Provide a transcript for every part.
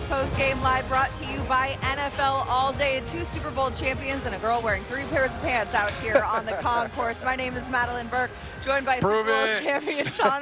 Postgame Live, brought to you by NFL All Day. 2 Super Bowl champions and a girl wearing 3 pairs of pants out here on the concourse. My name is Madelyn Burke, joined by Super Bowl champion Shaun,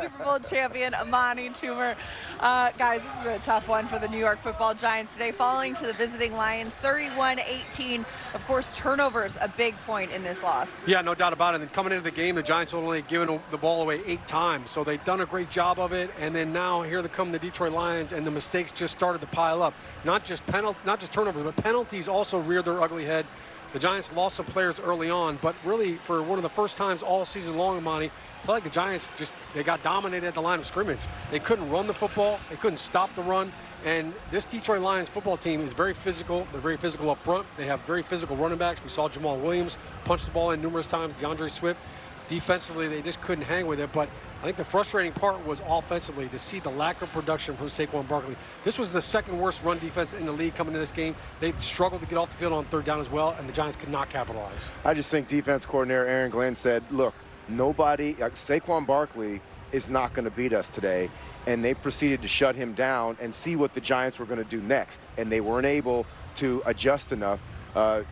Super Bowl champion Amani, Toomer. Guys, this has been a tough one for the New York Football Giants today, falling to the visiting Lions 31-18. Of course, turnovers a big point in this loss. Yeah, no doubt about it. And coming into the game, the Giants only given the ball away 8 times, so they've done a great job of it. And then now here they come the Detroit Lions, and the mistakes just started to pile up. Not just turnovers, but penalties also reared their ugly head. The Giants lost some players early on, but really for one of the first times all season long, Amani, I feel like the Giants they got dominated at the line of scrimmage. They couldn't run the football. They couldn't stop the run. And this Detroit Lions football team is very physical. They're very physical up front. They have very physical running backs. We saw Jamal Williams punch the ball in numerous times, DeAndre Swift. Defensively, they just couldn't hang with it. But I think the frustrating part was offensively to see the lack of production from Saquon Barkley. This was the second worst run defense in the league coming into this game. They struggled to get off the field on 3rd down as well, and the Giants could not capitalize. I just think defense coordinator Aaron Glenn said, look, Saquon Barkley is not going to beat us today. And they proceeded to shut him down and see what the Giants were going to do next. And they weren't able to adjust enough.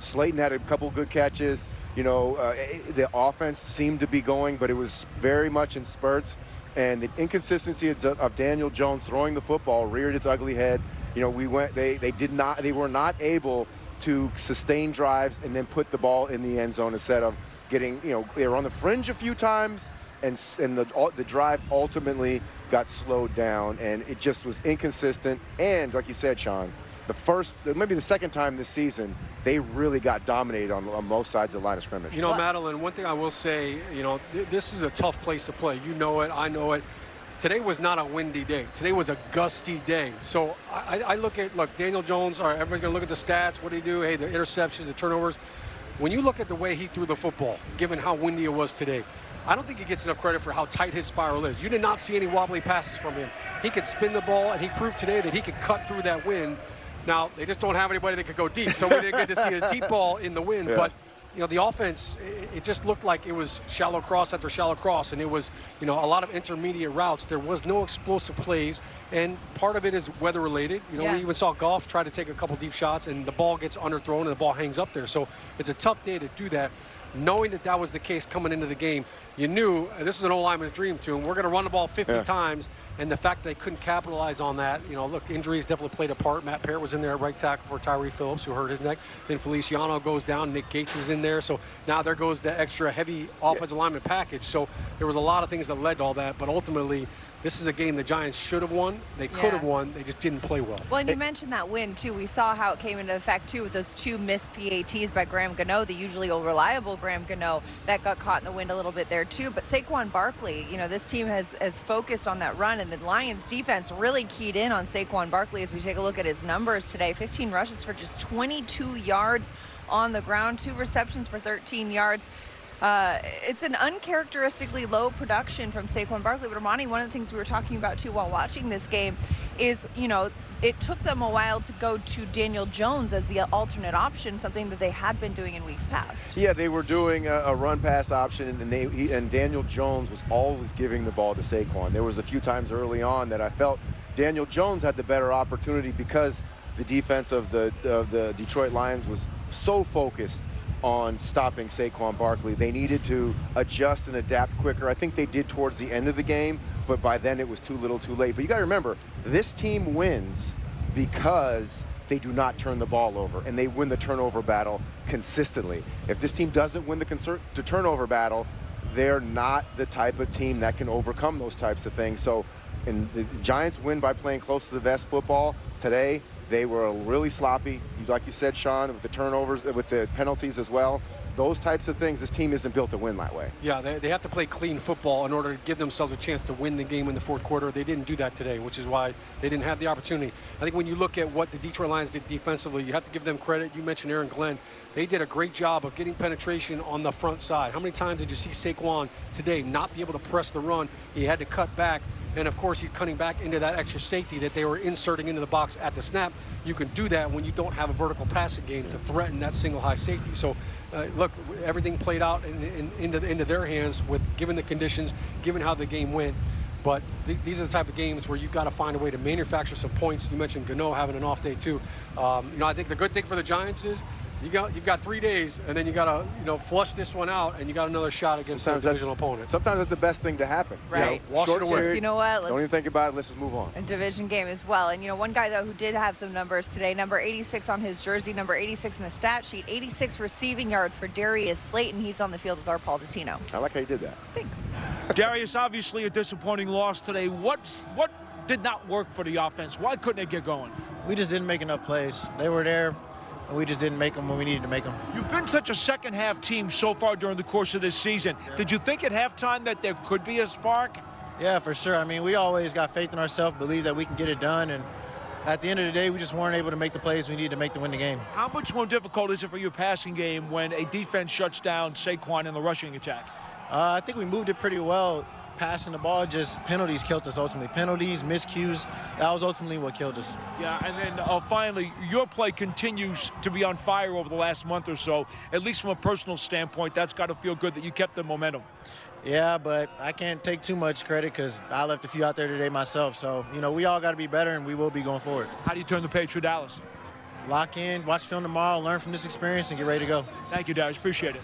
Slayton had a couple good catches. You know, the offense seemed to be going, but it was very much in spurts. And the inconsistency of Daniel Jones throwing the football reared its ugly head. You know, they were not able to sustain drives and then put the ball in the end zone instead of getting, you know, they were on the fringe a few times, and the drive ultimately got slowed down, and it just was inconsistent. And like you said, Shaun, maybe the second time this season, they really got dominated on both sides of the line of scrimmage. You know, Madelyn, one thing I will say, you know, this is a tough place to play. You know it, I know it. Today was not a windy day. Today was a gusty day. So I look, Daniel Jones, everybody's going to look at the stats. What did he do? Hey, the interceptions, the turnovers. When you look at the way he threw the football, given how windy it was today, I don't think he gets enough credit for how tight his spiral is. You did not see any wobbly passes from him. He could spin the ball, and he proved today that he could cut through that wind. Now, they just don't have anybody that could go deep, so we didn't get to see his deep ball in the wind. Yeah. But, you know, the offense, it just looked like it was shallow cross after shallow cross, and it was, you know, a lot of intermediate routes. There was no explosive plays, and part of it is weather-related. You know, we even saw Goff try to take a couple deep shots, and the ball gets underthrown, and the ball hangs up there. So it's a tough day to do that. Knowing that that was the case coming into the game, you knew this is an old lineman's dream to him. We're going to run the ball 50 times, and the fact that they couldn't capitalize on that, you know, look, injuries definitely played a part. Matt Parrott was in there at right tackle for Tyree Phillips, who hurt his neck. Then Feliciano goes down. Nick Gates is in there. So now there goes the extra heavy offensive lineman package. So there was a lot of things that led to all that, but ultimately, this is a game the Giants should have won. They could have won. They just didn't play well. Well, and you mentioned that win, too. We saw how it came into effect, too, with those 2 missed PATs by Graham Gano, the usually reliable Graham Gano. That got caught in the wind a little bit there, too. But Saquon Barkley, you know, this team has focused on that run, and the Lions defense really keyed in on Saquon Barkley as we take a look at his numbers today. 15 rushes for just 22 yards on the ground, 2 receptions for 13 yards. It's an uncharacteristically low production from Saquon Barkley. But Amani, one of the things we were talking about too while watching this game is, you know, it took them a while to go to Daniel Jones as the alternate option, something that they had been doing in weeks past. Yeah, they were doing a run-pass option, and Daniel Jones was always giving the ball to Saquon. There was a few times early on that I felt Daniel Jones had the better opportunity because the defense of the Detroit Lions was so focused on stopping Saquon Barkley. They needed to adjust and adapt quicker. I think they did towards the end of the game, but by then it was too little too late. But you got to remember, this team wins because they do not turn the ball over, and they win the turnover battle consistently. If this team doesn't win the turnover battle, they're not the type of team that can overcome those types of things. So, and the Giants win by playing close to the vest football today. They were really sloppy, like you said, Shaun, with the turnovers, with the penalties as well. Those types of things, this team isn't built to win that way. Yeah, they have to play clean football in order to give themselves a chance to win the game in the 4th quarter. They didn't do that today, which is why they didn't have the opportunity. I think when you look at what the Detroit Lions did defensively, you have to give them credit. You mentioned Aaron Glenn. They did a great job of getting penetration on the front side. How many times did you see Saquon today not be able to press the run? He had to cut back. And, of course, he's cutting back into that extra safety that they were inserting into the box at the snap. You can do that when you don't have a vertical passing game to threaten that single high safety. So, look, everything played out into their hands with given the conditions, given how the game went. But these are the type of games where you've got to find a way to manufacture some points. You mentioned Gano having an off day too. I think the good thing for the Giants is you've got 3 days, and then you got to flush this one out, and you got another shot against a divisional opponent. Sometimes that's the best thing to happen. Right. Wash it away. You know what? Don't even think about it. Let's just move on. A division game as well. And one guy though who did have some numbers today, number 86 on his jersey, number 86 in the stat sheet, 86 receiving yards for Darius Slayton. He's on the field with our Paul Dottino. I like how you did that. Thanks. Darius, obviously a disappointing loss today. What did not work for the offense? Why couldn't they get going? We just didn't make enough plays. They were there, and we just didn't make them when we needed to make them. You've been such a second-half team so far during the course of this season. Did you think at halftime that there could be a spark? Yeah, for sure. I mean, we always got faith in ourselves, believe that we can get it done, and at the end of the day, we just weren't able to make the plays we needed to make to win the game. How much more difficult is it for your passing game when a defense shuts down Saquon in the rushing attack? I think we moved it pretty well. Passing the ball, just penalties killed us ultimately. Penalties, miscues, that was ultimately what killed us. Yeah, and then finally, your play continues to be on fire over the last month or so. At least from a personal standpoint, that's got to feel good that you kept the momentum. Yeah, but I can't take too much credit because I left a few out there today myself. So, we all got to be better, and we will be going forward. How do you turn the page for Dallas? Lock in, watch film tomorrow, learn from this experience, and get ready to go. Thank you, Darius. Appreciate it.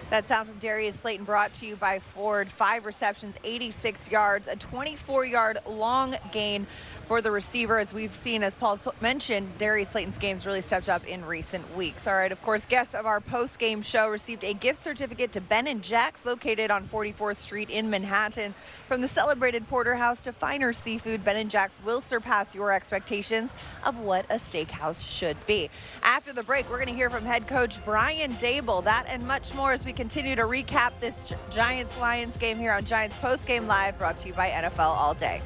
That sound from Darius Slayton brought to you by Ford. 5 receptions, 86 yards, a 24-yard long gain for the receiver. As we've seen, as Paul mentioned, Darius Slayton's game's really stepped up in recent weeks. All right, of course, guests of our post-game show received a gift certificate to Ben & Jack's, located on 44th Street in Manhattan. From the celebrated porterhouse to finer seafood, Ben & Jack's will surpass your expectations of what a steakhouse should be. After the break, we're going to hear from head coach Brian Daboll. That and much more as we continue to recap this Giants-Lions game here on Giants Post-Game Live, brought to you by NFL All Day.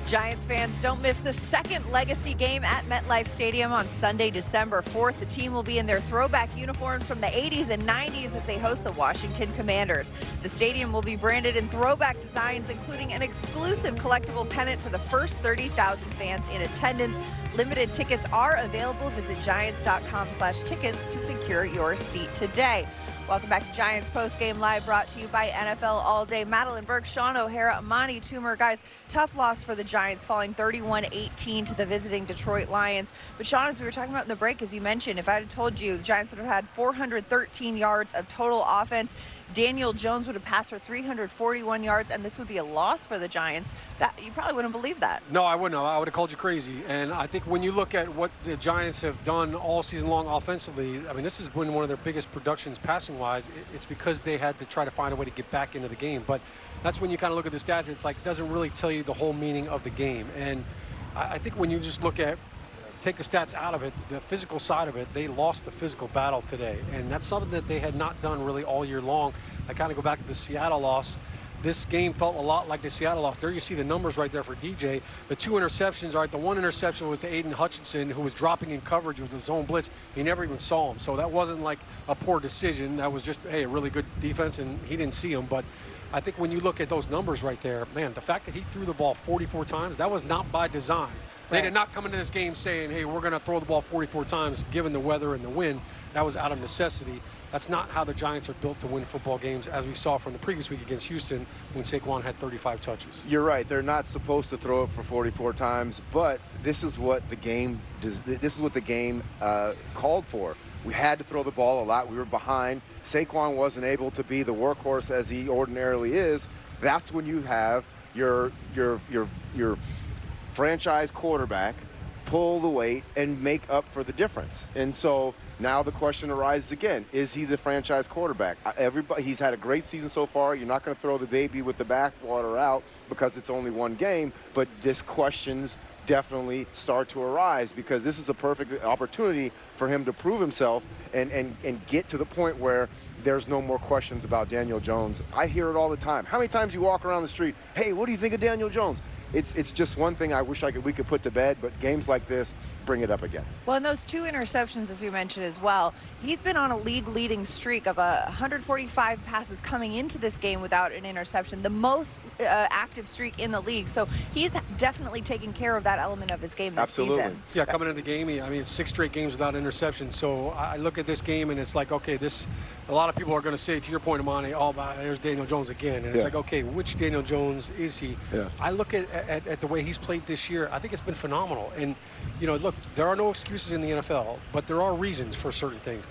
Giants fans, don't miss the second legacy game at MetLife Stadium on Sunday, December 4th. The team will be in their throwback uniforms from the 80s and 90s as they host the Washington Commanders. The stadium will be branded in throwback designs, including an exclusive collectible pennant for the first 30,000 fans in attendance. Limited tickets are available. Visit giants.com/tickets to secure your seat today. Welcome back to Giants Post-Game Live, brought to you by NFL All Day. Madelyn Burke, Shaun O'Hara, Amani, Toomer. Guys, tough loss for the Giants, falling 31-18 to the visiting Detroit Lions. But Shaun, as we were talking about in the break, as you mentioned, if I had told you the Giants would have had 413 yards of total offense, Daniel Jones would have passed for 341 yards, and this would be a loss for the Giants, that you probably wouldn't believe that. No, I wouldn't. I would have called you crazy. And I think when you look at what the Giants have done all season long offensively, I mean, this has been one of their biggest productions passing-wise. It's because they had to try to find a way to get back into the game. But that's when you kind of look at the stats, it's like it doesn't really tell you the whole meaning of the game. And I think when you just look at, take the stats out of it, the physical side of it, they lost the physical battle today. And that's something that they had not done really all year long. I kind of go back to the Seattle loss. This game felt a lot like the Seattle loss. There you see the numbers right there for DJ. The 2 interceptions, all right, the 1 interception was to Aiden Hutchinson, who was dropping in coverage. It was a zone blitz. He never even saw him. So that wasn't like a poor decision. That was just, hey, a really good defense, and he didn't see him. But I think when you look at those numbers right there, man, the fact that he threw the ball 44 times, that was not by design. They did not come into this game saying, hey, we're going to throw the ball 44 times given the weather and the wind. That was out of necessity. That's not how the Giants are built to win football games, as we saw from the previous week against Houston when Saquon had 35 touches. You're right. They're not supposed to throw it for 44 times, but this is what the game does. This is what the game called for. We had to throw the ball a lot. We were behind. Saquon wasn't able to be the workhorse as he ordinarily is. That's when you have your franchise quarterback pull the weight and make up for the difference. And so now the question arises again, is he the franchise quarterback? He's had a great season so far. You're not going to throw the baby with the bathwater out because it's only one game, but this questions definitely start to arise because this is a perfect opportunity for him to prove himself and get to the point where there's no more questions about Daniel Jones. I hear it all the time. How many times you walk around the street, hey, what do you think of Daniel Jones? it's just one thing I wish we could put to bed, but games like this bring it up again. Well, and those 2 interceptions, as we mentioned as well, he's been on a league-leading streak of 145 passes coming into this game without an interception, the most active streak in the league. So he's definitely taking care of that element of his game this season. Yeah, coming into the game, I mean, 6 straight games without interception. So I look at this game, and it's like, okay, a lot of people are going to say, to your point, Amani, there's Daniel Jones again. And it's like, okay, which Daniel Jones is he? Yeah. I look at the way he's played this year. I think it's been phenomenal. And, look, there are no excuses in the NFL, but there are reasons for certain things.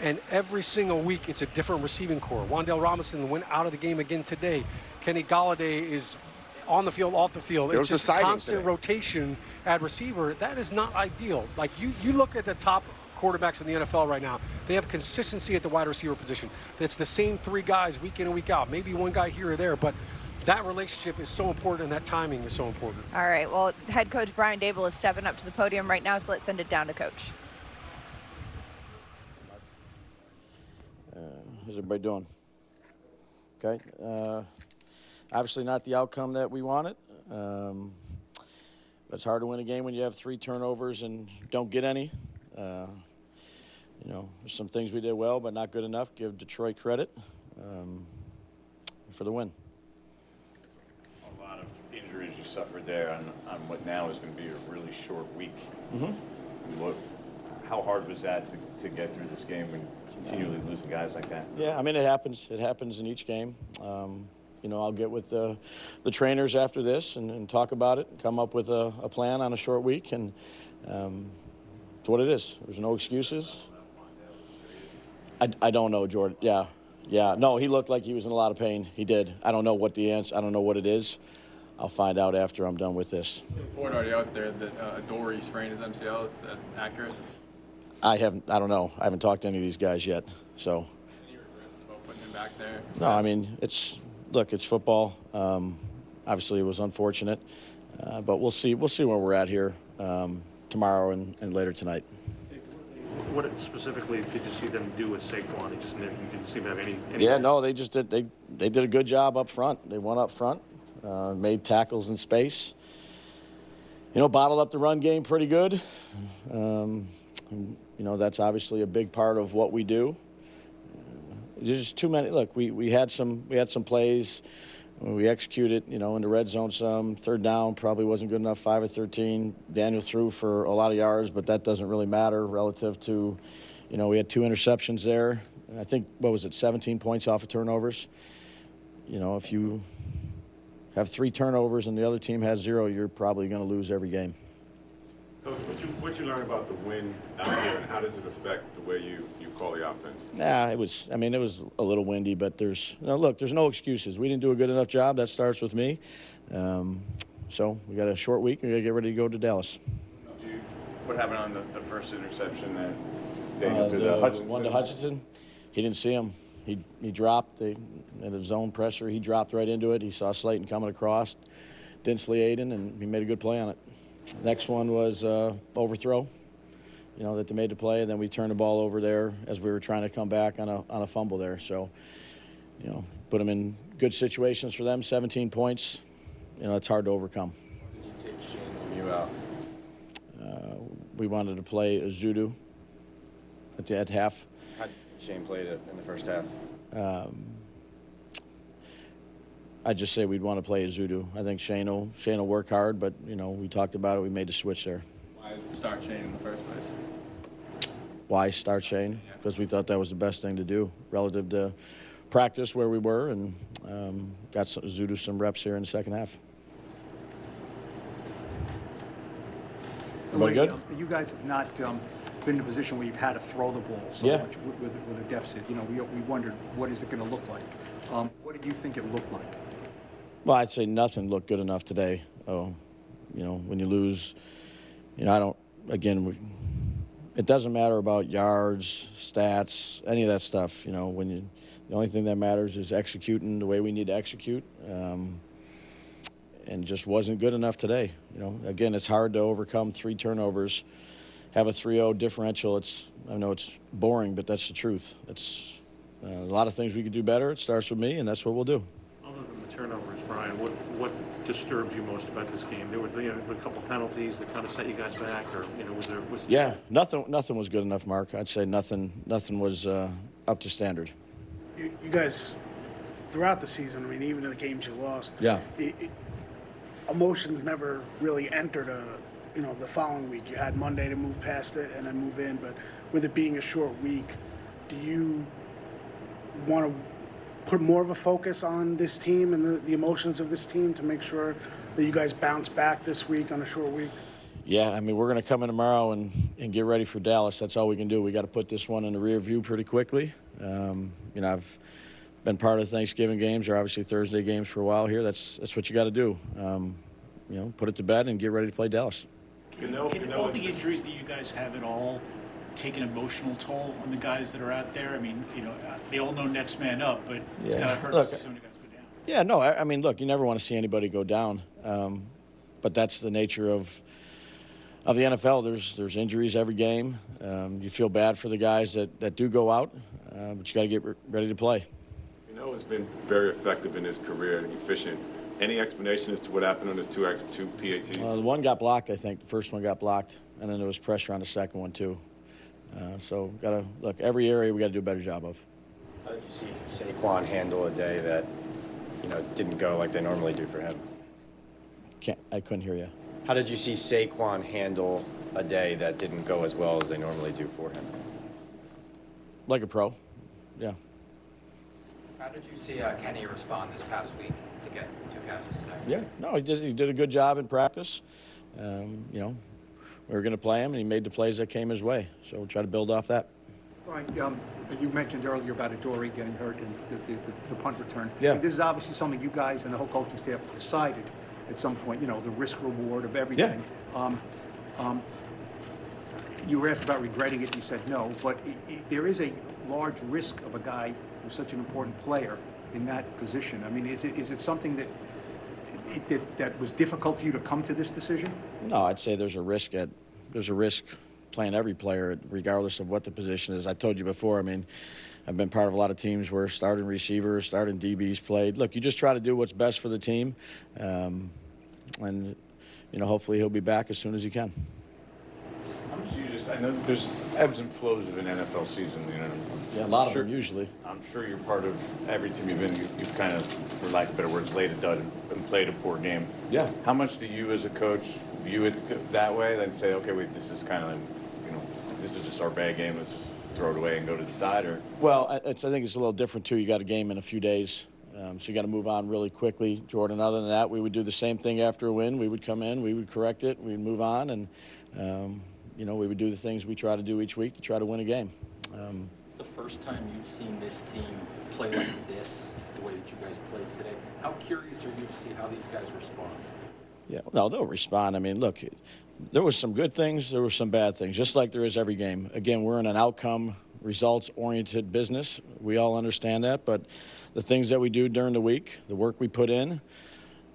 And every single week, it's a different receiving core. Wan'Dale Robinson went out of the game again today. Kenny Golladay is on the field, off the field. It's just a constant rotation at receiver. That is not ideal. Like, you look at the top quarterbacks in the NFL right now, they have consistency at the wide receiver position. It's the same 3 guys week in and week out, maybe one guy here or there, but that relationship is so important, and that timing is so important. All right, well, head coach Brian Dable is stepping up to the podium right now, so let's send it down to coach. How's everybody doing? Okay. Obviously not the outcome that we wanted. But it's hard to win a game when you have 3 turnovers and don't get any. There's some things we did well, but not good enough. Give Detroit credit for the win. A lot of injuries you suffered there on what now is going to be a really short week. Mm-hmm. How hard was that to get through this game when continually losing guys like that? Yeah, I mean, it happens. It happens in each game. I'll get with the trainers after this and talk about it, and come up with a plan on a short week, and it's what it is. There's no excuses. I don't know, Jordan. Yeah. No, he looked like he was in a lot of pain. He did. I don't know what the answer. I don't know what it is. I'll find out after I'm done with this. The report already out there that Dory sprained his MCL. Is that accurate? I don't know. I haven't talked to any of these guys yet. So. Any regrets about putting him back there? No, I mean, it's football. Obviously, it was unfortunate, but we'll see where we're at here tomorrow and later tonight. What specifically did you see them do with Saquon? You didn't seem to have any. Yeah, no, they just did. They did a good job up front. They went up front, made tackles in space. Bottled up the run game pretty good. That's obviously a big part of what we do. There's just too many. Look, we had some plays. We executed, in the red zone some. Third down probably wasn't good enough, 5 of 13. Daniel threw for a lot of yards, but that doesn't really matter relative to, we had 2 interceptions there. I think, 17 points off of turnovers. If you have 3 turnovers and the other team has 0, you're probably going to lose every game. Coach, what you learn about the wind out here, and how does it affect the way you call the offense? Yeah, it was a little windy, but there's no excuses. We didn't do a good enough job. That starts with me. So we got a short week. We got to get ready to go to Dallas. What happened on the first interception that Daniel threw to Hutchinson? One to Hutchinson. He didn't see him. He dropped. They had a zone pressure. He dropped right into it. He saw Slayton coming across, didn't see Aiden, and he made a good play on it. Next one was overthrow, that they made the play, and then we turned the ball over there as we were trying to come back on a fumble there. So, put them in good situations for them. 17 points, it's hard to overcome. Did you take Shaun from you out? We wanted to play Azudu at half. How did Shaun play it in the first half? I'd just say we'd want to play Azudu. I think Shaun will work hard, but, we talked about it. We made the switch there. Why start Shaun in the first place? Why start Shaun? Because we thought that was the best thing to do relative to practice where we were, and got Azudu some reps here in the second half. Everybody good? You guys have not been in a position where you've had to throw the ball so much with a deficit. We wondered, what is it going to look like? What did you think it looked like? Well, I'd say nothing looked good enough today. When you lose, it doesn't matter about yards, stats, any of that stuff. The only thing that matters is executing the way we need to execute, and just wasn't good enough today. Again, it's hard to overcome 3 turnovers, have a 3-0 differential. I know it's boring, but that's the truth. It's a lot of things we could do better. It starts with me, and that's what we'll do. Other than the turnovers, Brian, what disturbed you most about this game? There were, a couple penalties that kind of set you guys back, or was Yeah, nothing was good enough, Mark. I'd say nothing was up to standard. You guys, throughout the season, I mean, even in the games you lost, emotions never really entered the following week. You had Monday to move past it and then move in, but with it being a short week, do you want to put more of a focus on this team and the emotions of this team to make sure that you guys bounce back this week on a short week? Yeah, I mean, we're going to come in tomorrow and get ready for Dallas. That's all we can do. We got to put this one in the rear view pretty quickly. I've been part of Thanksgiving games, or obviously Thursday games for a while here. That's what you got to do. Put it to bed and get ready to play Dallas. Can all the injuries that you guys have at all take an emotional toll on the guys that are out there? I mean, they all know next man up, but it's got to hurt to see so many guys go down. Yeah, no, I mean, look, you never want to see anybody go down, but that's the nature of the NFL. There's injuries every game. You feel bad for the guys that do go out, but you got to get ready to play. Has been very effective in his career and efficient. Any explanation as to what happened on his two PATs? The one got blocked, I think. The first one got blocked, and then there was pressure on the second one too. So got to look, every area we got to do a better job of. How did you see Saquon handle a day that didn't go like they normally do for him? I couldn't hear you. How did you see Saquon handle a day that didn't go as well as they normally do for him? Like a pro, yeah. How did you see Kenny respond this past week to get 2 catches today? Yeah, no, he did a good job in practice. We were going to play him, and he made the plays that came his way. So we'll try to build off that. Right, you mentioned earlier about Adoree getting hurt in the punt return. Yeah. This is obviously something you guys and the whole coaching staff decided at some point, the risk-reward of everything. Yeah. You were asked about regretting it, you said no, but there is a large risk of a guy who's such an important player in that position. I mean, is it something that was difficult for you to come to this decision? No, I'd say there's a risk playing every player, regardless of what the position is. I told you before, I mean, I've been part of a lot of teams where starting receivers, starting DBs played. Look, you just try to do what's best for the team, and hopefully he'll be back as soon as he can. I know there's ebbs and flows of an NFL season. Yeah, a lot of them usually. I'm sure you're part of every team you've been. You've kind of, for lack of better words, laid a dud and played a poor game. Yeah. How much do you, as a coach, view it that way? Then say, okay, wait, this is kind of, this is just our bad game. Let's just throw it away and go to the side, or? Well, I think it's a little different too. You got a game in a few days. So you got to move on really quickly, Jordan. Other than that, we would do the same thing after a win. We would come in, we would correct it, we'd move on, and we would do the things we try to do each week to try to win a game. It's the first time you've seen this team play like this, the way that you guys played today. How curious are you to see how these guys respond? Yeah, no, they'll respond. I mean, look, there was some good things, there were some bad things, just like there is every game. Again, we're in an outcome, results-oriented business. We all understand that, but the things that we do during the week, the work we put in,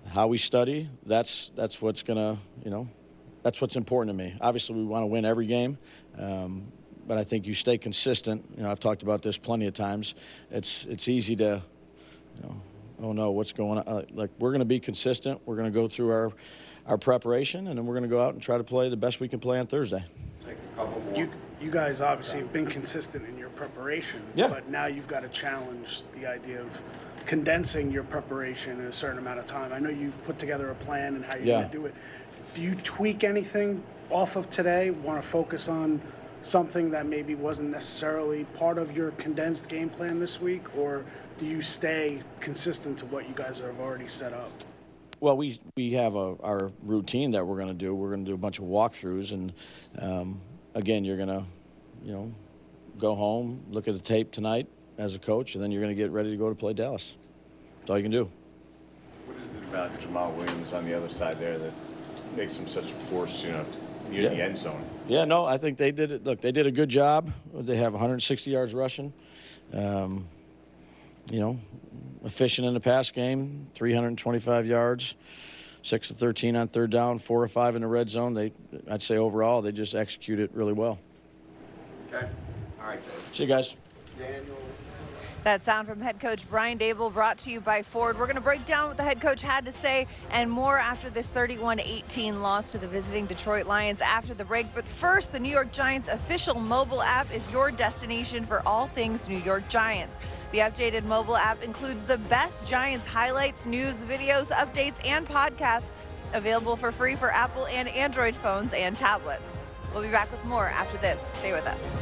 how we study, that's what's going to, that's what's important to me. Obviously, we want to win every game, but I think you stay consistent. I've talked about this plenty of times. It's easy to, oh no, what's going on? Like, we're going to be consistent. We're going to go through our preparation, and then we're going to go out and try to play the best we can play on Thursday. Take a couple more. You guys obviously have been consistent in your preparation, but now you've got to challenge the idea of condensing your preparation in a certain amount of time. I know you've put together a plan and how you're going to do it. Do you tweak anything off of today? Want to focus on something that maybe wasn't necessarily part of your condensed game plan this week, or do you stay consistent to what you guys have already set up? Well, we have our routine that we're going to do. We're going to do a bunch of walkthroughs, and again, you're going to, go home, look at the tape tonight as a coach, and then you're going to get ready to go to play Dallas. That's all you can do. What is it about Jamal Williams on the other side there that makes him such a force, in the end zone? Yeah, no, I think they did it. Look, they did a good job. They have 160 yards rushing. Efficient in the pass game, 325 yards, 6 of 13 on third down, 4 or 5 in the red zone. I'd say overall, they just execute it really well. Okay. All right, Dave. See you guys. Daniel, That sound from head coach Brian Daboll, brought to you by Ford. We're going to break down what the head coach had to say and more after this 31-18 loss to the visiting Detroit Lions after the break. But first, the New York Giants official mobile app is your destination for all things New York Giants. The updated mobile app includes the best Giants highlights, news, videos, updates, and podcasts available for free for Apple and Android phones and tablets. We'll be back with more after this. Stay with us.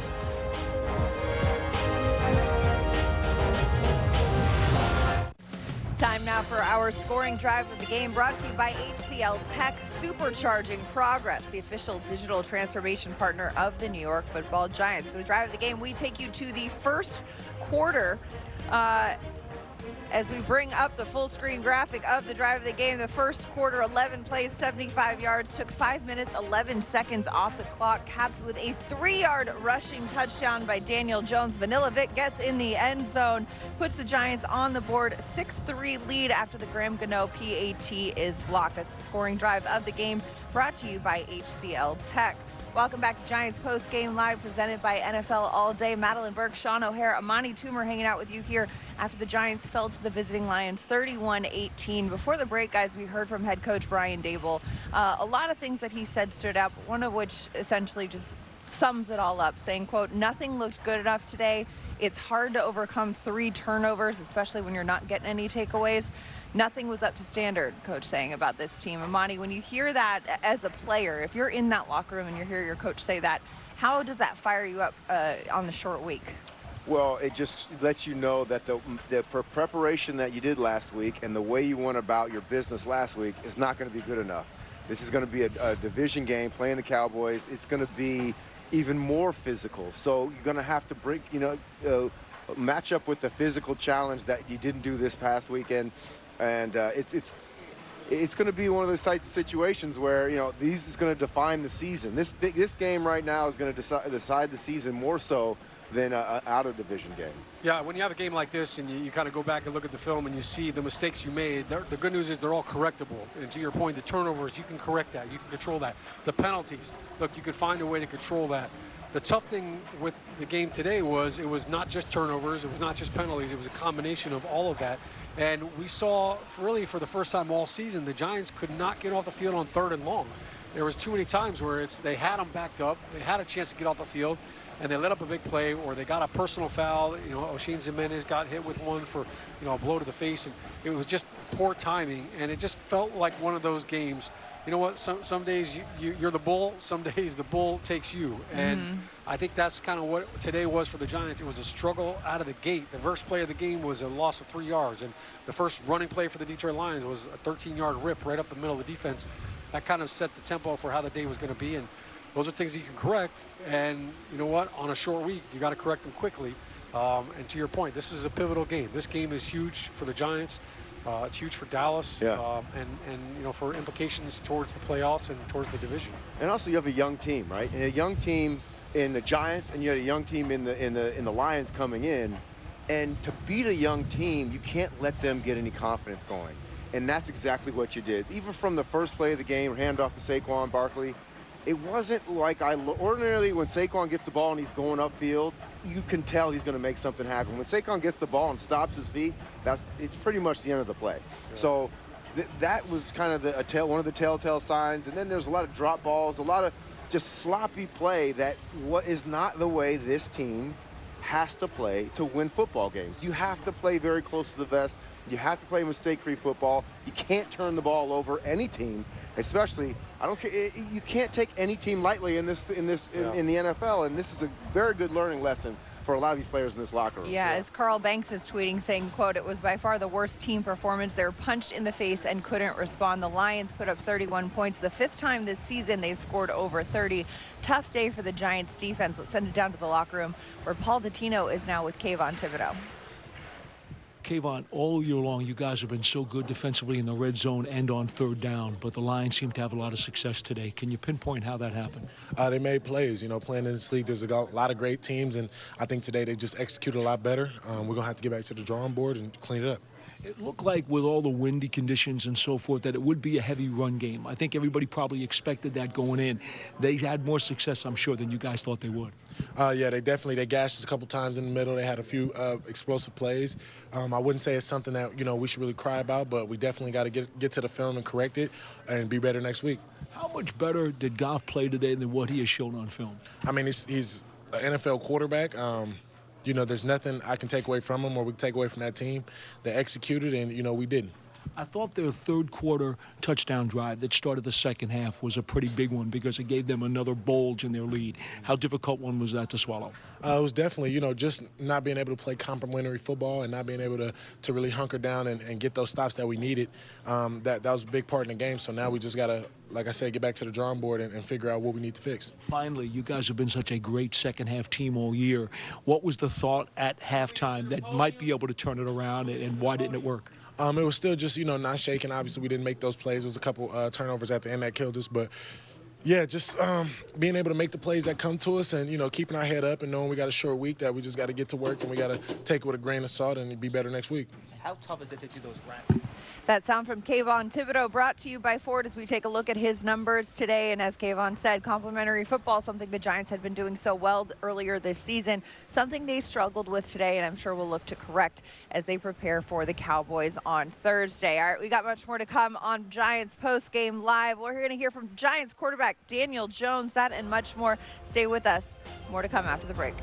Time now for our scoring drive of the game, brought to you by HCL Tech, supercharging progress, the official digital transformation partner of the New York Football Giants. For the drive of the game, we take you to the first quarter as we bring up the full screen graphic of the drive of the game. The first quarter, 11 plays, 75 yards, took 5 minutes, 11 seconds off the clock, capped with a 3-yard rushing touchdown by Daniel Jones. Vanilla Vic gets in the end zone, puts the Giants on the board, 6-3 lead after the Graham Gano PAT is blocked. That's the scoring drive of the game, brought to you by HCL Tech. Welcome back to Giants Postgame Live, presented by NFL All Day. Madelyn Burke, Shaun O'Hare, Amani, Toomer hanging out with you here after the Giants fell to the visiting Lions 31-18. Before the break, guys, we heard from head coach Brian Daboll. A lot of things that he said stood out, one of which essentially just sums it all up, saying, quote, "Nothing looked good enough today. It's hard to overcome 3 turnovers, especially when you're not getting any takeaways. Nothing was up to standard," coach saying about this team. Amani, when you hear that as a player, if you're in that locker room and you hear your coach say that, how does that fire you up on the short week? Well, it just lets you know that the preparation that you did last week and the way you went about your business last week is not going to be good enough. This is going to be a division game, playing the Cowboys. It's going to be even more physical. So you're going to have to match up with the physical challenge that you didn't do this past weekend. And it's going to be one of those types of situations where, these is going to define the season. This game right now is going to decide the season more so than an out-of-division game. Yeah, when you have a game like this and you kind of go back and look at the film and you see the mistakes you made, the good news is they're all correctable. And to your point, the turnovers, you can correct that. You can control that. The penalties, look, you could find a way to control that. The tough thing with the game today was it was not just turnovers, it was not just penalties, it was a combination of all of that. And we saw, really for the first time all season, the Giants could not get off the field on 3rd and long. There was too many times where they had them backed up, they had a chance to get off the field, and they let up a big play, or they got a personal foul. Oshane Ximines got hit with one for, a blow to the face, and it was just poor timing, and it just felt like one of those games. You know what, some days you're the bull, some days the bull takes you. And I think that's kind of what today was for the Giants. It was a struggle out of the gate. The first play of the game was a loss of 3 yards, and the first running play for the Detroit Lions was a 13-yard rip right up the middle of the defense. That kind of set the tempo for how the day was going to be, and those are things that you can correct. And you know what, on a short week, you got to correct them quickly. And to your point, this is a pivotal game. This game is huge for the Giants. It's huge for Dallas, and for implications towards the playoffs and towards the division. And also, you have a young team, right? And a young team in the Giants, and you had a young team in the Lions coming in. And to beat a young team, you can't let them get any confidence going. And that's exactly what you did. Even from the first play of the game, handoff to Saquon Barkley, it wasn't like ordinarily when Saquon gets the ball and he's going upfield, you can tell he's going to make something happen. When Saquon gets the ball and stops his feet, it's pretty much the end of the play. Yeah. So that was kind of one of the telltale signs. And then there's a lot of drop balls, a lot of just sloppy play that is not the way this team has to play to win football games. You have to play very close to the vest. You have to play mistake-free football. You can't turn the ball over any team, especially. I don't care. You can't take any team lightly in the NFL, and this is a very good learning lesson for a lot of these players in this locker room. Yeah, as Carl Banks is tweeting, saying, quote, "It was by far the worst team performance. They were punched in the face and couldn't respond. The Lions put up 31 points. The 5th time this season they've scored over 30. Tough day for the Giants defense." Let's send it down to the locker room where Paul Dottino is now with Kayvon Thibodeau. Kayvon, all year long, you guys have been so good defensively in the red zone and on 3rd down, but the Lions seem to have a lot of success today. Can you pinpoint how that happened? They made plays. Playing in this league, there's a lot of great teams, and I think today they just executed a lot better. We're going to have to get back to the drawing board and clean it up. It looked like with all the windy conditions and so forth that it would be a heavy run game. I think everybody probably expected that going in. They had more success, I'm sure, than you guys thought they would. Yeah, they gashed us a couple times in the middle. They had a few explosive plays. I wouldn't say it's something that we should really cry about, but we definitely got to get to the film and correct it and be better next week. How much better did Goff play today than what he has shown on film? I mean, he's an NFL quarterback. There's nothing I can take away from him or we can take away from that team. They executed, and, we didn't. I thought their third quarter touchdown drive that started the second half was a pretty big one because it gave them another bulge in their lead. How difficult one was that to swallow? It was definitely, just not being able to play complementary football and not being able to really hunker down and get those stops that we needed. That was a big part in the game. So now we just got to, like I said, get back to the drawing board and figure out what we need to fix. Finally, you guys have been such a great second-half team all year. What was the thought at halftime that might be able to turn it around, and why didn't it work? It was still just, not shaking. Obviously, we didn't make those plays. There was a couple turnovers at the end that killed us. But, yeah, just being able to make the plays that come to us and, keeping our head up and knowing we got a short week that we just got to get to work and we got to take it with a grain of salt and be better next week. How tough is it to do those ramps? That sound from Kayvon Thibodeau brought to you by Ford as we take a look at his numbers today. And as Kayvon said, complimentary football, something the Giants had been doing so well earlier this season, something they struggled with today, and I'm sure we'll look to correct as they prepare for the Cowboys on Thursday. All right, we got much more to come on Giants Postgame Live. We're going to hear from Giants quarterback Daniel Jones, that and much more. Stay with us. More to come after the break.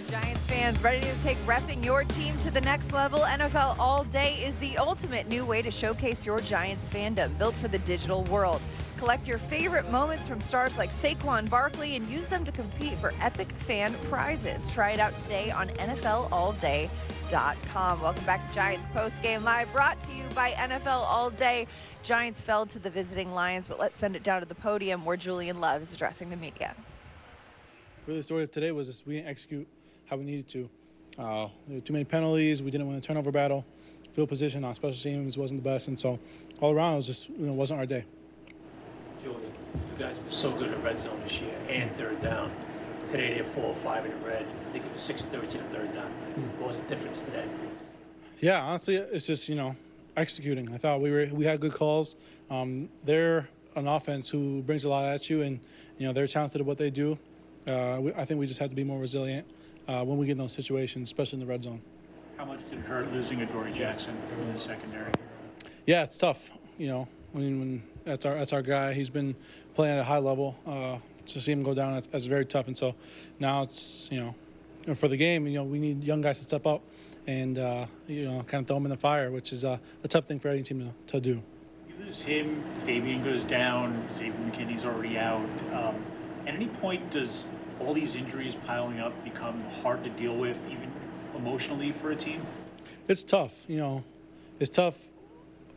Giants fans ready to take repping your team to the next level? NFL All Day is the ultimate new way to showcase your Giants fandom, built for the digital world. Collect your favorite moments from stars like Saquon Barkley and use them to compete for epic fan prizes. Try it out today on NFLAllDay.com. Welcome back to Giants Postgame Live, brought to you by NFL All Day. Giants fell to the visiting Lions, but let's send it down to the podium where Julian Love is addressing the media. Really, the story of today was just we didn't execute how we needed to. There were too many penalties. We didn't win a turnover battle. Field position on special teams wasn't the best, and so all around it was just wasn't our day. Julie, you guys have been so good at red zone this year and third down. Today they're 4 or 5 in the red. I think it was 6 or 13 at third down. What was the difference today? Yeah, honestly, it's just executing. I thought we had good calls. They're an offense who brings a lot at you, and they're talented at what they do. I think we just have to be more resilient when we get in those situations, especially in the red zone. How much did it hurt losing Adoree Jackson in the secondary? Yeah, it's tough. When that's our guy. He's been playing at a high level. To see him go down, that's very tough. And so now it's for the game, we need young guys to step up and kind of throw them in the fire, which is a tough thing for any team to do. You lose him, Fabian goes down, Xavier McKinney's already out. At any point, does all these injuries piling up become hard to deal with, even emotionally, for a team? It's tough. It's tough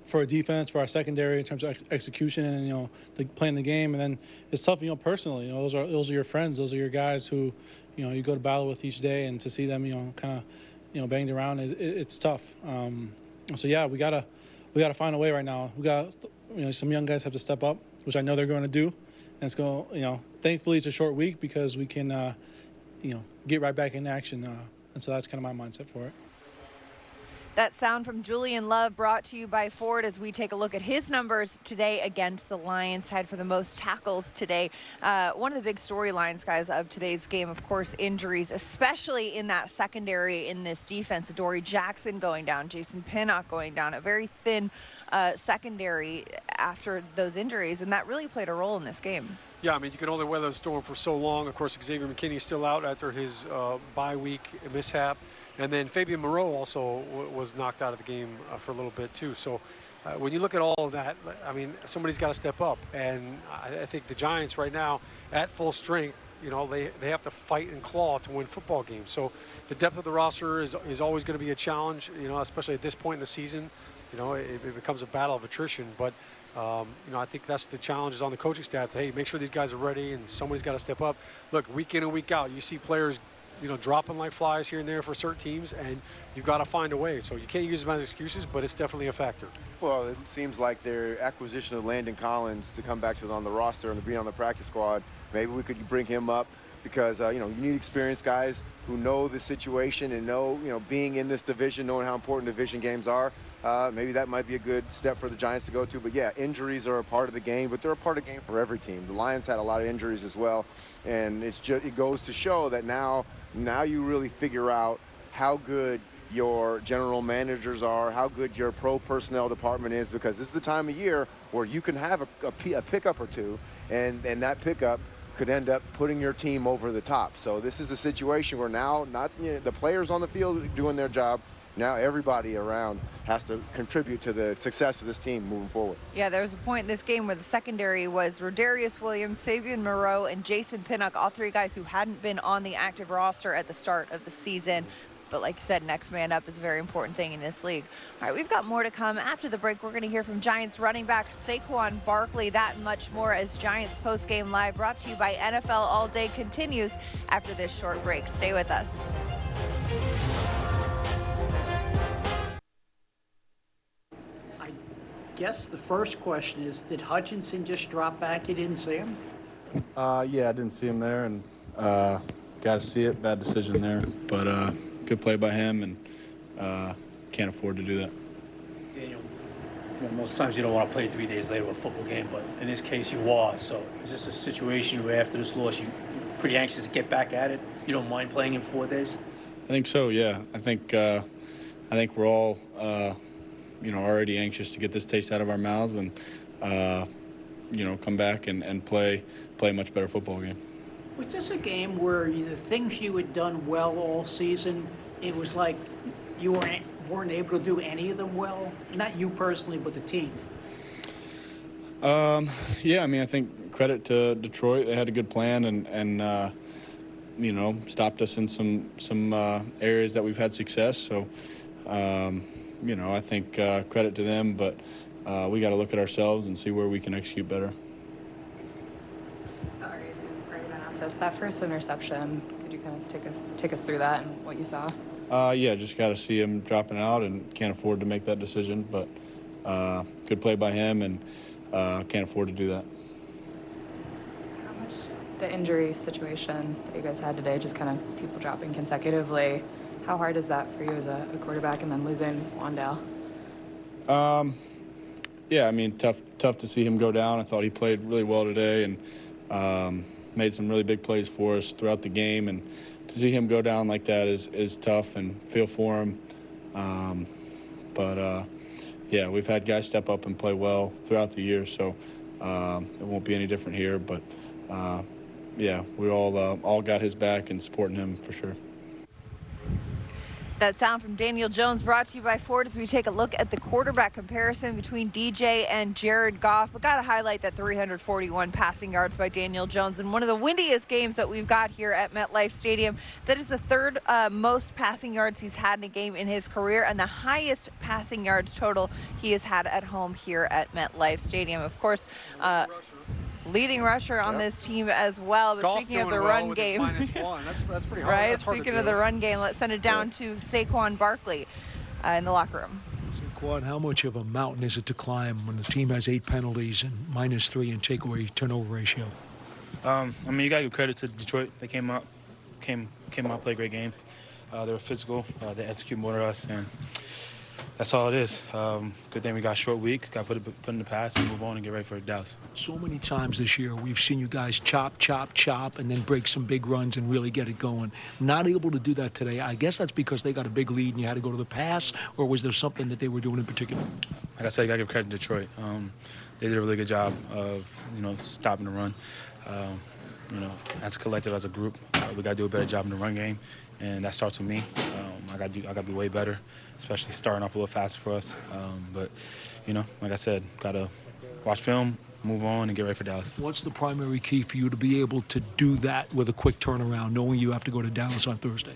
for a defense, for our secondary in terms of execution and playing the game, and then it's tough, personally. Those are your friends, those are your guys who, you go to battle with each day, and to see them, kind of, banged around, it's tough. So yeah, we gotta find a way right now. We got, some young guys have to step up, which I know they're going to do. And it's going, thankfully it's a short week because we can, get right back in action. And so that's kind of my mindset for it. That sound from Julian Love brought to you by Ford as we take a look at his numbers today against the Lions, tied for the most tackles today. One of the big storylines, guys, of today's game, of course, injuries, especially in that secondary in this defense. Adoree Jackson going down, Jason Pinnock going down, a very thin secondary after those injuries, and that really played a role in this game. Yeah, I mean, you can only weather the storm for so long. Of course, Xavier McKinney is still out after his bye week mishap. And then Fabian Moreau also was knocked out of the game for a little bit, too. So when you look at all of that, I mean, somebody's got to step up. And I think the Giants right now, at full strength, they have to fight and claw to win football games. So the depth of the roster is always going to be a challenge, especially at this point in the season. It becomes a battle of attrition. But, I think that's the challenge is on the coaching staff. Hey, make sure these guys are ready, and somebody's got to step up. Look, week in and week out, you see players, dropping like flies here and there for certain teams, and you've got to find a way. So you can't use them as excuses, but it's definitely a factor. Well, it seems like their acquisition of Landon Collins to come back on the roster and to be on the practice squad, maybe we could bring him up because, you need experienced guys who know the situation and know, being in this division, knowing how important division games are. Maybe that might be a good step for the Giants to go to. But, yeah, injuries are a part of the game, but they're a part of the game for every team. The Lions had a lot of injuries as well, and it goes to show that now you really figure out how good your general managers are, how good your pro personnel department is, because this is the time of year where you can have a pickup or two, and that pickup could end up putting your team over the top. So this is a situation where now the players on the field doing their job, now everybody around has to contribute to the success of this team moving forward. Yeah, there was a point in this game where the secondary was Rodarius Williams, Fabian Moreau, and Jason Pinnock, all three guys who hadn't been on the active roster at the start of the season. But like you said, next man up is a very important thing in this league. All right, we've got more to come. After the break, we're going to hear from Giants running back Saquon Barkley, that and much more as Giants Postgame Live, brought to you by NFL All Day, continues after this short break. Stay with us. I guess the first question is, did Hutchinson just drop back? You didn't see him? Yeah, I didn't see him there, and got to see it. Bad decision there, but good play by him, and can't afford to do that. Daniel, most times you don't want to play 3 days later with a football game, but in this case you are. So is this a situation where after this loss you're pretty anxious to get back at it? You don't mind playing in 4 days? I think so. Yeah, I think we're all already anxious to get this taste out of our mouths and come back and play a much better football game. Was this a game where the things you had done well all season, it was like you weren't able to do any of them well? Not you personally, but the team. Yeah, I think credit to Detroit. They had a good plan and stopped us in some areas that we've had success. So, I think credit to them, but we got to look at ourselves and see where we can execute better. That first interception, could you kind of take us through that and what you saw? Yeah, just got to see him dropping out and can't afford to make that decision, but good play by him and can't afford to do that. How much the injury situation that you guys had today, just kind of people dropping consecutively, how hard is that for you as a quarterback and then losing Wandale? Yeah, tough to see him go down. I thought he played really well today and made some really big plays for us throughout the game, and to see him go down like that is tough, and feel for him. Yeah, we've had guys step up and play well throughout the year, so it won't be any different here. But yeah, we all got his back and supporting him for sure. That sound from Daniel Jones brought to you by Ford as we take a look at the quarterback comparison between DJ and Jared Goff. We've got to highlight that 341 passing yards by Daniel Jones in one of the windiest games that we've got here at MetLife Stadium. That is the third most passing yards he's had in a game in his career and the highest passing yards total he has had at home here at MetLife Stadium. Of course, leading rusher on this team as well. But Golf speaking of the well run with game, -1. That's pretty hard. right? That's hard Speaking to of the run game, let's send it down to Saquon Barkley in the locker room. Saquon, how much of a mountain is it to climb when the team has 8 penalties and -3 in takeaway turnover ratio? You got to give credit to Detroit. They came out, played a great game. They were physical. They execute more to us, and that's all it is. Good thing we got a short week. Got to put in the pass and move on and get ready for Dallas. So many times this year we've seen you guys chop, and then break some big runs and really get it going. Not able to do that today. I guess that's because they got a big lead and you had to go to the pass, or was there something that they were doing in particular? Like I said, you got to give credit to Detroit. They did a really good job of, stopping the run. As a collective, as a group, we got to do a better job in the run game, and that starts with me. I got to be way better, especially starting off a little faster for us. But like I said, got to watch film, move on, and get ready for Dallas. What's the primary key for you to be able to do that with a quick turnaround, knowing you have to go to Dallas on Thursday?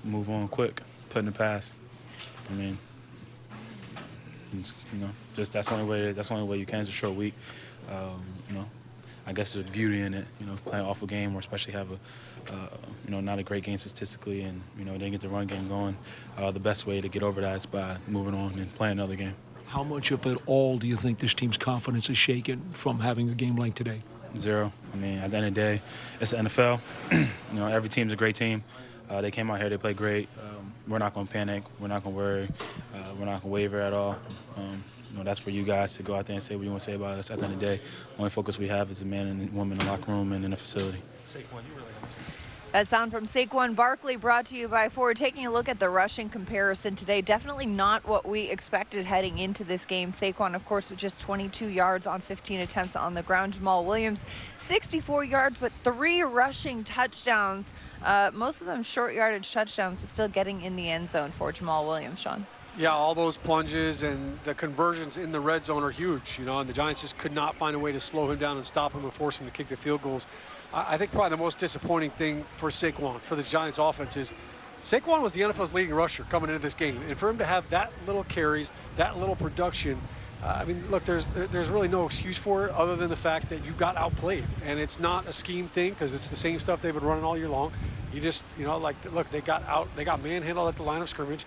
Move on quick, put in the pass. Just that's the only way you can. It's a short week. I guess there's beauty in it, playing an awful game or especially have not a great game statistically and, didn't get the run game going. The best way to get over that is by moving on and playing another game. How much of it all do you think this team's confidence is shaken from having a game like today? 0. I mean, at the end of the day, it's the NFL. Every team's a great team. They came out here, they played great. We're not going to panic. We're not going to worry. We're not going to waver at all. That's for you guys to go out there and say what you want to say about us. At the end of the day, the only focus we have is the man and woman in the locker room and in the facility. That sound from Saquon Barkley, brought to you by Ford. Taking a look at the rushing comparison today, definitely not what we expected heading into this game. Saquon, of course, with just 22 yards on 15 attempts on the ground. Jamal Williams, 64 yards, but 3 rushing touchdowns. Most of them short yardage touchdowns, but still getting in the end zone for Jamal Williams, Shaun. Yeah, all those plunges and the conversions in the red zone are huge, and the Giants just could not find a way to slow him down and stop him and force him to kick the field goals. I think probably the most disappointing thing for Saquon, for the Giants offense, is Saquon was the NFL's leading rusher coming into this game. And for him to have that little carries, that little production, look, there's really no excuse for it other than the fact that you got outplayed. And it's not a scheme thing because it's the same stuff they've been running all year long. You just, look, they got manhandled at the line of scrimmage.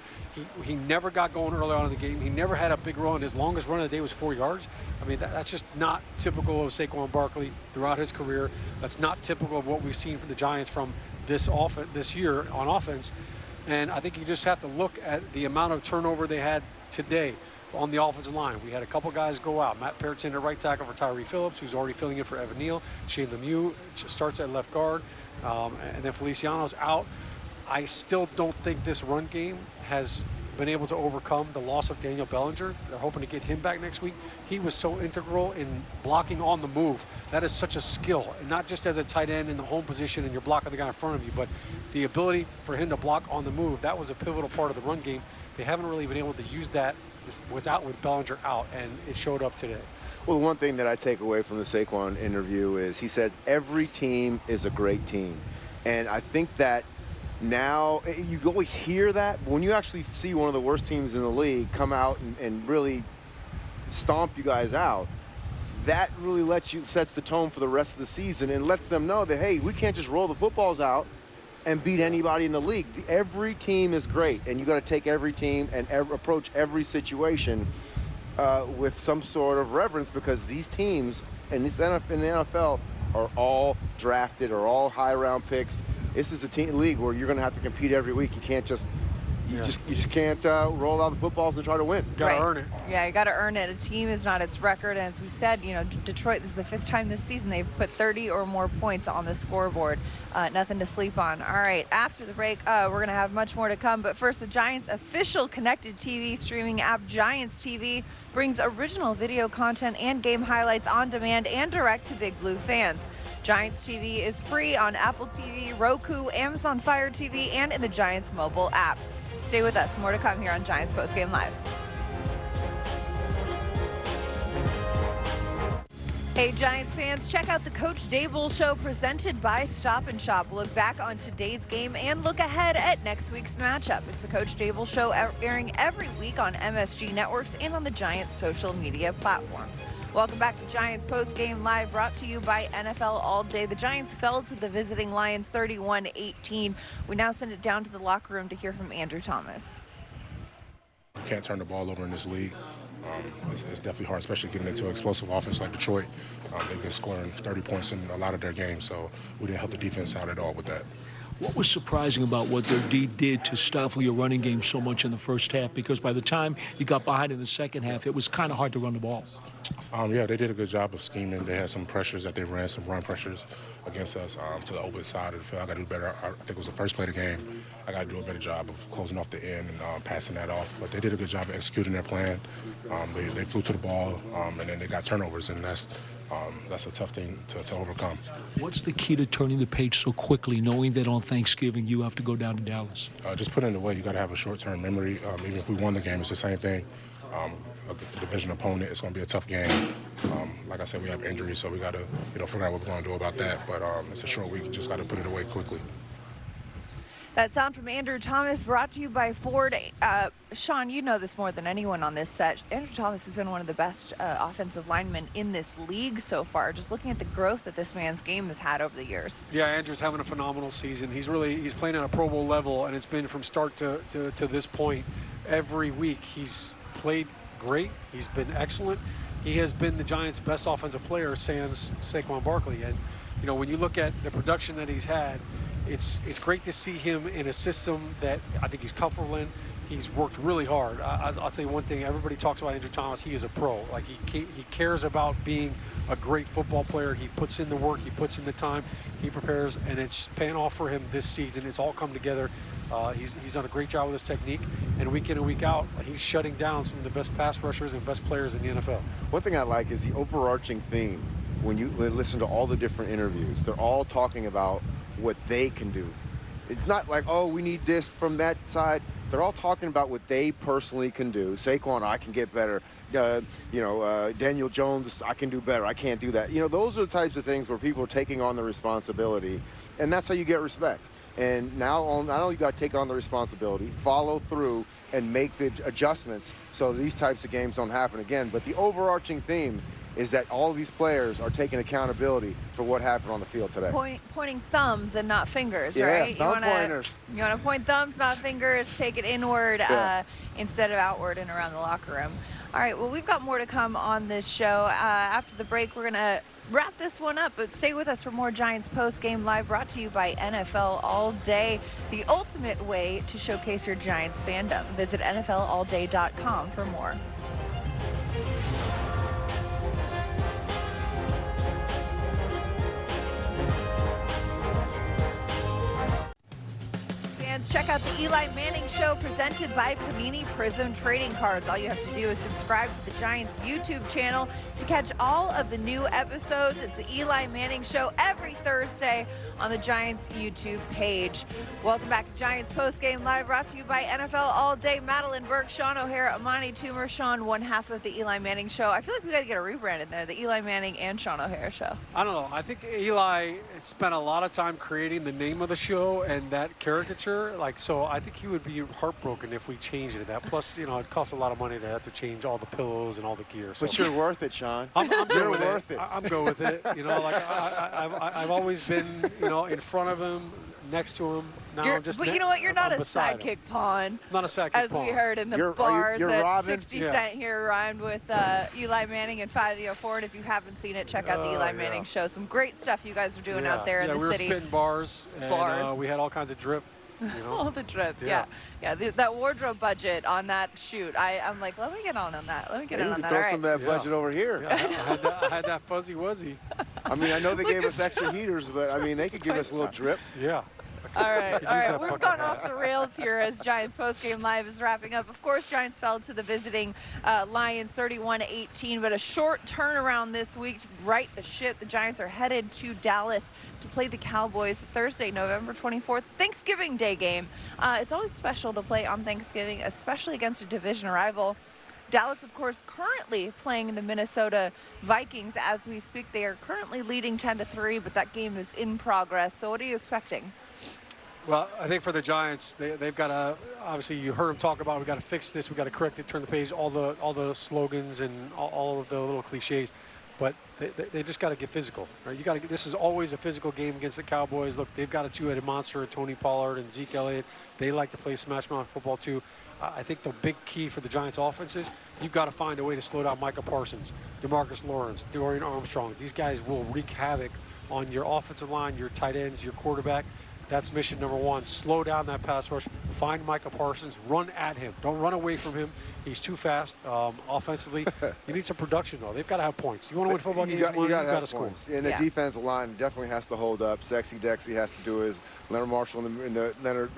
He never got going early on in the game. He never had a big run. His longest run of the day was 4 yards. That's just not typical of Saquon Barkley throughout his career. That's not typical of what we've seen from the Giants from this year on offense. And I think you just have to look at the amount of turnover they had today on the offensive line. We had a couple guys go out. Matt Parrott's in at right tackle for Tyree Phillips, who's already filling in for Evan Neal. Shane Lemieux starts at left guard. And then Feliciano's out. I still don't think this run game has been able to overcome the loss of Daniel Bellinger. They're hoping to get him back next week. He was so integral in blocking on the move. That is such a skill, and not just as a tight end in the home position and you're blocking the guy in front of you, but the ability for him to block on the move. That was a pivotal part of the run game. They haven't really been able to use that with Bellinger out, and it showed up today. Well, the one thing that I take away from the Saquon interview is he said every team is a great team. And I think that now, you always hear that, but when you actually see one of the worst teams in the league come out and really stomp you guys out, that really sets the tone for the rest of the season and lets them know that, hey, we can't just roll the footballs out and beat anybody in the league. Every team is great, and you got to take every team and approach every situation with some sort of reverence, because these teams in the NFL are all drafted, or all high-round picks. This is a league where you're going to have to compete every week. You can't just you just can't roll out the footballs and try to win. Got to earn it. Yeah, you got to earn it. A team is not its record. And as we said, Detroit, this is the 5th time this season they've put 30 or more points on the scoreboard. Nothing to sleep on. All right, after the break, we're going to have much more to come. But first, the Giants' official connected TV streaming app, Giants TV, brings original video content and game highlights on demand and direct to Big Blue fans. Giants TV is free on Apple TV, Roku, Amazon Fire TV, and in the Giants mobile app. Stay with us. More to come here on Giants Postgame Live. Hey, Giants fans, check out the Coach Dable Show presented by Stop & Shop. We'll look back on today's game and look ahead at next week's matchup. It's the Coach Dable Show airing every week on MSG Networks and on the Giants social media platforms. Welcome back to Giants Postgame Live, brought to you by NFL All Day. The Giants fell to the visiting Lions 31-18. We now send it down to the locker room to hear from Andrew Thomas. You can't turn the ball over in this league. It's definitely hard, especially getting into an explosive offense like Detroit. They've been scoring 30 points in a lot of their games, so we didn't help the defense out at all with that. What was surprising about what their D did to stifle your running game so much in the first half? Because by the time you got behind in the second half, it was kind of hard to run the ball. Yeah, they did a good job of scheming. They had some pressures that they ran, some run pressures against us to the open side of the field. I got to do better. I think it was the first play of the game. I got to do a better job of closing off the end and passing that off. But they did a good job of executing their plan. They flew to the ball, and then they got turnovers, and that's a tough thing to overcome. What's the key to turning the page so quickly, knowing that on Thanksgiving you have to go down to Dallas? Just put it in the way. You got to have a short-term memory. Even if we won the game, it's the same thing. A division opponent, it's going to be a tough game. Like I said, we have injuries, so we got to figure out what we're going to do about that. But it's a short week. You just got to put it away quickly. That sound from Andrew Thomas, brought to you by Ford. Shaun, you know this more than anyone on this set. Andrew Thomas has been one of the best offensive linemen in this league so far. Just looking at the growth that this man's game has had over the years. Yeah, Andrew's having a phenomenal season. He's playing at a Pro Bowl level, and it's been from start to this point every week. He's played great. He's been excellent. He has been the Giants' best offensive player sans Saquon Barkley. And you know, when you look at the production that he's had, it's great to see him in a system that I think he's comfortable in. He's worked really hard. I'll tell you one thing. Everybody talks about Andrew Thomas. He is a pro. Like he cares about being a great football player. He puts in the work. He puts in the time. He prepares, and it's paying off for him this season. It's all come together. He's done a great job with his technique, and week in and week out, he's shutting down some of the best pass rushers and best players in the NFL. One thing I like is the overarching theme. When you listen to all the different interviews, they're all talking about what they can do. It's not like, oh, we need this from that side. They're all talking about what they personally can do. Saquon, I can get better. Daniel Jones, I can do better. I can't do that. You know, those are the types of things where people are taking on the responsibility, and that's how you get respect. And now not only you got to take on the responsibility, follow through, and make the adjustments so these types of games don't happen again. But the overarching theme is that all of these players are taking accountability for what happened on the field today. Pointing thumbs and not fingers, yeah, right? Thumb pointers. You want to point thumbs, not fingers, take it inward instead of outward and around the locker room. All right, well, we've got more to come on this show. After the break, we're going to wrap this one up, but stay with us for more Giants Postgame Live, brought to you by NFL All Day, the ultimate way to showcase your Giants fandom. Visit NFLAllDay.com for more. Check out the Eli Manning Show presented by Panini Prism Trading Cards. All you have to do is subscribe to the Giants YouTube channel to catch all of the new episodes. It's the Eli Manning Show every Thursday on the Giants YouTube page. Welcome back to Giants Postgame Live, brought to you by NFL All Day. Madelyn Burke, Shaun O'Hara, Amani, Toomer, Shaun, one half of the Eli Manning Show. I feel like we got to get a rebrand in there, the Eli Manning and Shaun O'Hara Show. I don't know. I think Eli spent a lot of time creating the name of the show and that caricature. So I think he would be heartbroken if we changed it to that. Plus, you know, it costs a lot of money to have to change all the pillows and all the gear. So. But you're worth it, Shaun. I'm you're worth it. I'm good with it. You know, like I've always been, you know, in front of him, next to him. Now but you know what? You're not a sidekick pawn. Not a sidekick As pawn. we heard in the bars at 60 Cent here, rhymed with Eli Manning and 504. And if you haven't seen it, check out the Eli Manning Show. Some great stuff you guys are doing out there in the city. We were spitting bars. And, we had all kinds of drip. You know? All the drip, yeah. That wardrobe budget on that shoot, I'm like, let me get on that. Let me get in on that. Throw some of that budget over here. Yeah, I had that fuzzy wuzzy. I mean, I know they gave us extra heaters, but I mean, they could give us a little drip. Yeah. All right. We've gone off the rails here as Giants Postgame Live is wrapping up. Of course, Giants fell to the visiting Lions 31-18, but a short turnaround this week to right the ship. The Giants are headed to Dallas to play the Cowboys Thursday, November 24th, Thanksgiving Day game. It's always special to play on Thanksgiving, especially against a division rival. Dallas, of course, currently playing the Minnesota Vikings as we speak. They are currently leading 10-3, but that game is in progress. So what are you expecting? Well, I think for the Giants, they've got to, obviously you heard them talk about, we got to fix this, we got to correct it, turn the page, all the slogans and all of the little cliches. But they just got to get physical, right? This is always a physical game against the Cowboys. Look, they've got a two-headed monster, Tony Pollard and Zeke Elliott. They like to play smash mouth football too. I think the big key for the Giants' offense is you've got to find a way to slow down Micah Parsons, DeMarcus Lawrence, Dorian Armstrong. These guys will wreak havoc on your offensive line, your tight ends, your quarterback. That's mission number one. Slow down that pass rush. Find Micah Parsons. Run at him. Don't run away from him. He's too fast. Offensively, you need some production, though. They've got to have points. You want to win football games, you got to score. And the defensive line definitely has to hold up. Sexy Dexy has to do his. Leonard Marshall and Leonard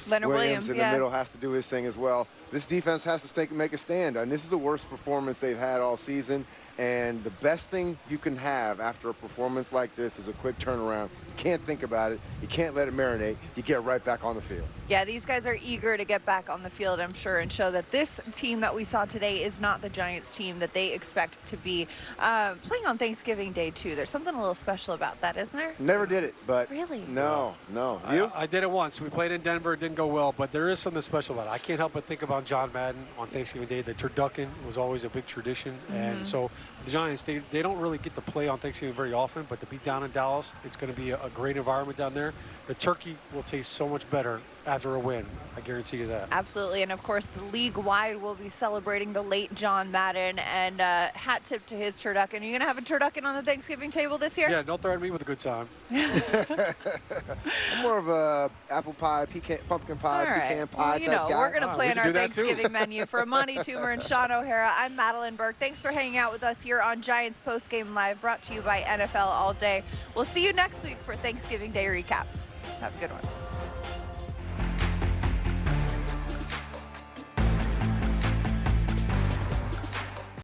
Williams in the middle has to do his thing as well. This defense has to make a stand. And this is the worst performance they've had all season. And the best thing you can have after a performance like this is a quick turnaround. You can't think about it. You can't let it marinate. You get right back on the field. Yeah, these guys are eager to get back on the field, I'm sure, and show that this team that we saw today is not the Giants team that they expect to be playing on Thanksgiving Day, too. There's something a little special about that, isn't there? Never did it, but really? No. You? I did it once. We played in Denver. It didn't go well, but there is something special about it. I can't help but think about John Madden on Thanksgiving Day. The turducken was always a big tradition, and so the Giants, they don't really get to play on Thanksgiving very often, but to be down in Dallas, it's going to be a a great environment down there. The turkey will taste so much better after a win. I guarantee you that. Absolutely, and of course, the league-wide will be celebrating the late John Madden, and hat tip to his turducken. Are you going to have a turducken on the Thanksgiving table this year? Yeah, don't threaten me with a good time. I'm more of a apple pie, pumpkin pie, pecan pie well, type guy. we're going to plan our Thanksgiving too. menu. For Amani, Toomer, and Shaun O'Hara, I'm Madelyn Burke. Thanks for hanging out with us here on Giants Postgame Live, brought to you by NFL All Day. We'll see you next week for Thanksgiving Day recap. Have a good one.